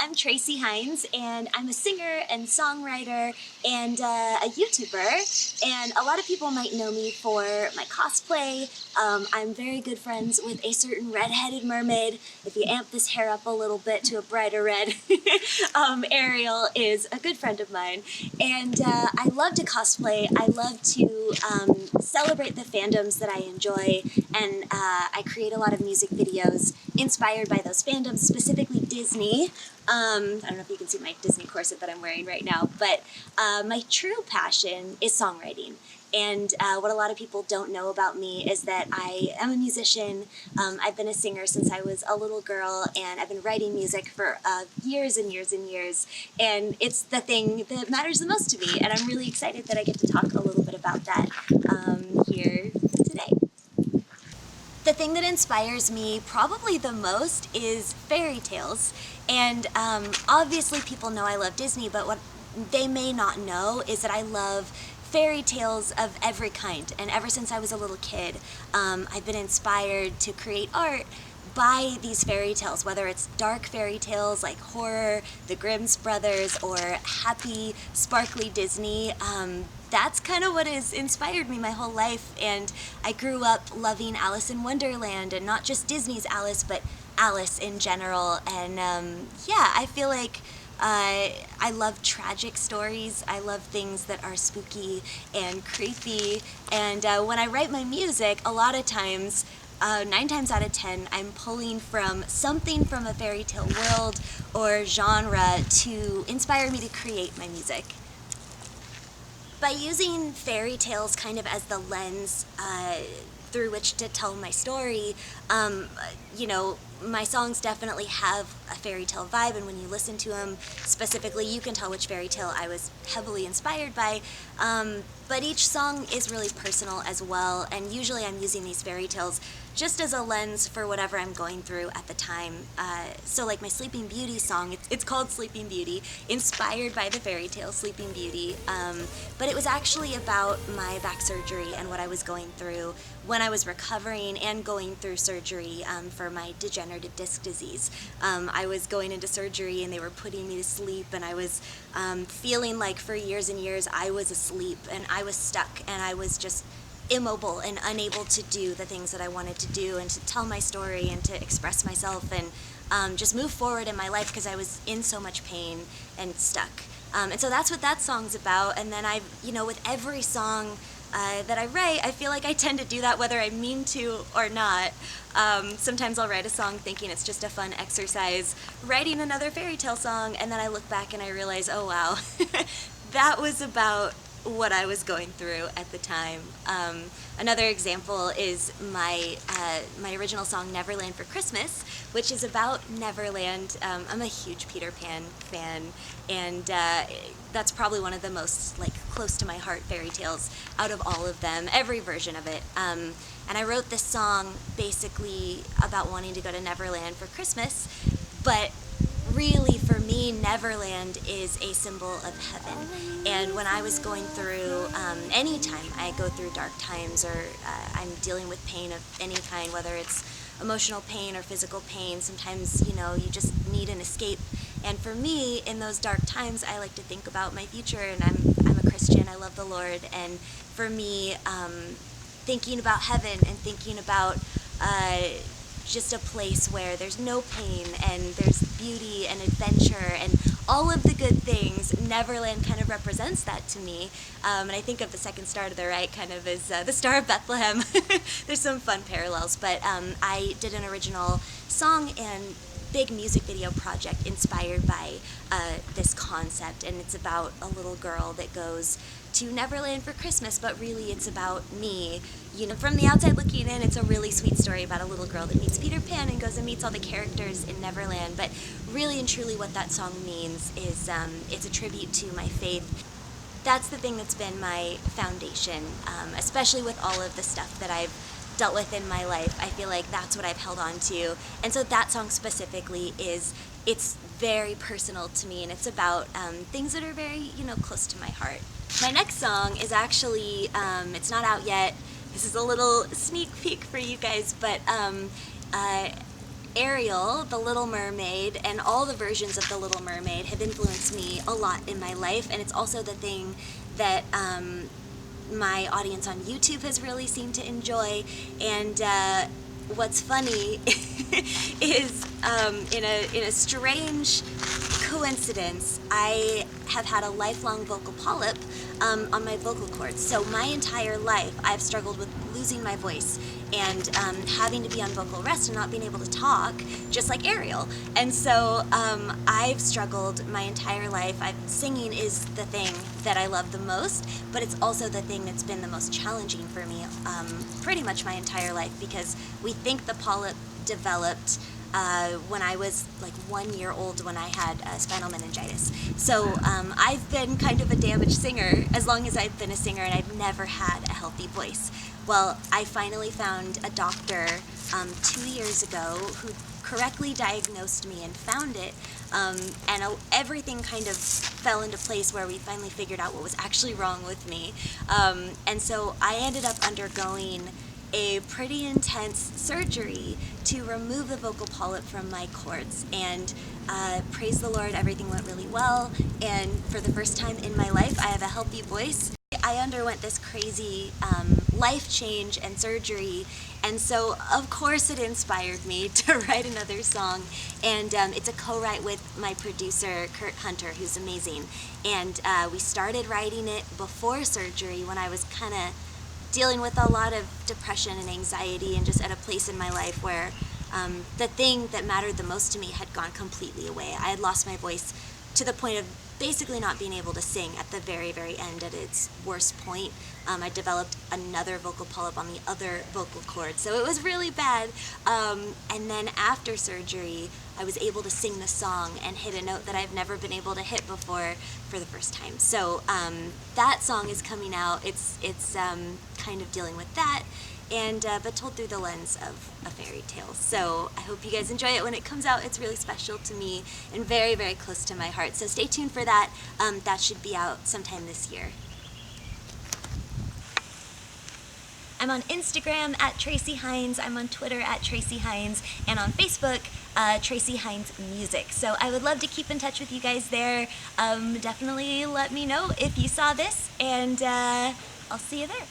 I'm Traci Hines, and I'm a singer and songwriter and a YouTuber. And a lot of people might know me for my cosplay. I'm very good friends with a certain red-headed mermaid. If you amp this hair up a little bit to a brighter red, Arial is a good friend of mine. And I love to cosplay. I love to celebrate the fandoms that I enjoy, and I create a lot of music videos inspired by those fandoms, specifically Disney. I don't know if you can see my Disney corset that I'm wearing right now, but my true passion is songwriting. And what a lot of people don't know about me is that I am a musician. I've been a singer since I was a little girl, and I've been writing music for years and years and years. And it's the thing that matters the most to me, and I'm really excited that I get to talk a little bit about that here today. The thing that inspires me probably the most is fairy tales. And obviously people know I love Disney, but what they may not know is that I love fairy tales of every kind. And ever since I was a little kid, I've been inspired to create art by these fairy tales, whether it's dark fairy tales like horror, the Grimm's brothers, or happy, sparkly Disney. That's kind of what has inspired me my whole life, and I grew up loving Alice in Wonderland, and not just Disney's Alice, but Alice in general. And yeah, I feel like I love tragic stories. I love things that are spooky and creepy, and when I write my music, a lot of times 9 times out of 10, I'm pulling from something from a fairy tale world or genre to inspire me to create my music. By using fairy tales kind of as the lens through which to tell my story, you know, my songs definitely have a fairy tale vibe, and when you listen to them specifically, you can tell which fairy tale I was heavily inspired by. But each song is really personal as well, and usually I'm using these fairy tales just as a lens for whatever I'm going through at the time. So like my Sleeping Beauty song, it's called Sleeping Beauty, inspired by the fairy tale Sleeping Beauty, but it was actually about my back surgery and what I was going through when I was recovering and going through surgery for my degenerative disc disease. I was going into surgery and they were putting me to sleep, and I was feeling like for years and years I was asleep and I was stuck and I was just immobile and unable to do the things that I wanted to do and to tell my story and to express myself and just move forward in my life because I was in so much pain and stuck. And so that's what that song's about. And then with every song that I write, I feel like I tend to do that whether I mean to or not. Sometimes I'll write a song thinking it's just a fun exercise, writing another fairy tale song, and then I look back and I realize, oh wow, that was about what I was going through at the time. Another example is my original song Neverland for Christmas, which is about Neverland. I'm a huge Peter Pan fan, and that's probably one of the most close to my heart fairy tales out of all of them, every version of it. And I wrote this song basically about wanting to go to Neverland for Christmas, but really for me, Neverland is a symbol of heaven. And when I was going through, anytime I go through dark times or I'm dealing with pain of any kind, whether it's emotional pain or physical pain, sometimes, you just need an escape. And for me, in those dark times, I like to think about my future, and I'm a Christian, I love the Lord, and for me, thinking about heaven and thinking about just a place where there's no pain and there's beauty and adventure and all of the good things, Neverland kind of represents that to me. And I think of the second star to the right kind of as the Star of Bethlehem. There's some fun parallels, but I did an original song and big music video project inspired by this concept, and it's about a little girl that goes to Neverland for Christmas, but really it's about me. From the outside looking in, it's a really sweet story about a little girl that meets Peter Pan and goes and meets all the characters in Neverland, but really and truly what that song means is it's a tribute to my faith. That's the thing that's been my foundation, especially with all of the stuff that I've dealt with in my life. I feel like that's what I've held on to, and so that song specifically it's very personal to me, and it's about things that are very close to my heart. My next song is actually it's not out yet. This is a little sneak peek for you guys, but Arial, the Little Mermaid, and all the versions of the Little Mermaid have influenced me a lot in my life, and it's also the thing that my audience on YouTube has really seemed to enjoy. And what's funny is in a strange coincidence, I have had a lifelong vocal polyp on my vocal cords. So my entire life, I've struggled with losing my voice and having to be on vocal rest and not being able to talk, just like Ariel. And so I've struggled my entire life. Singing is the thing that I love the most, but it's also the thing that's been the most challenging for me pretty much my entire life, because we think the polyp developed when I was like 1 year old, when I had spinal meningitis. So I've been kind of a damaged singer as long as I've been a singer, and I've never had a healthy voice. Well, I finally found a doctor 2 years ago who correctly diagnosed me and found it, and everything kind of fell into place where we finally figured out what was actually wrong with me. And so I ended up undergoing a pretty intense surgery to remove the vocal polyp from my cords, and praise the Lord, everything went really well, and for the first time in my life I have a healthy voice. I underwent this crazy life change and surgery, and so of course it inspired me to write another song, and it's a co-write with my producer Kurt Hunter, who's amazing, and we started writing it before surgery when I was kind of dealing with a lot of depression and anxiety, and just at a place in my life where the thing that mattered the most to me had gone completely away. I had lost my voice to the point of basically not being able to sing at the very, very end, at its worst point. I developed another vocal polyp on the other vocal cord, so it was really bad. And then after surgery, I was able to sing the song and hit a note that I've never been able to hit before for the first time. So that song is coming out. It's kind of dealing with that, and but told through the lens of a fairy tale. So I hope you guys enjoy it when it comes out. It's really special to me and very, very close to my heart. So stay tuned for that. That should be out sometime this year. I'm on Instagram at Traci Hines, I'm on Twitter at Traci Hines, and on Facebook, Traci Hines Music. So I would love to keep in touch with you guys there. Definitely let me know if you saw this, and I'll see you there.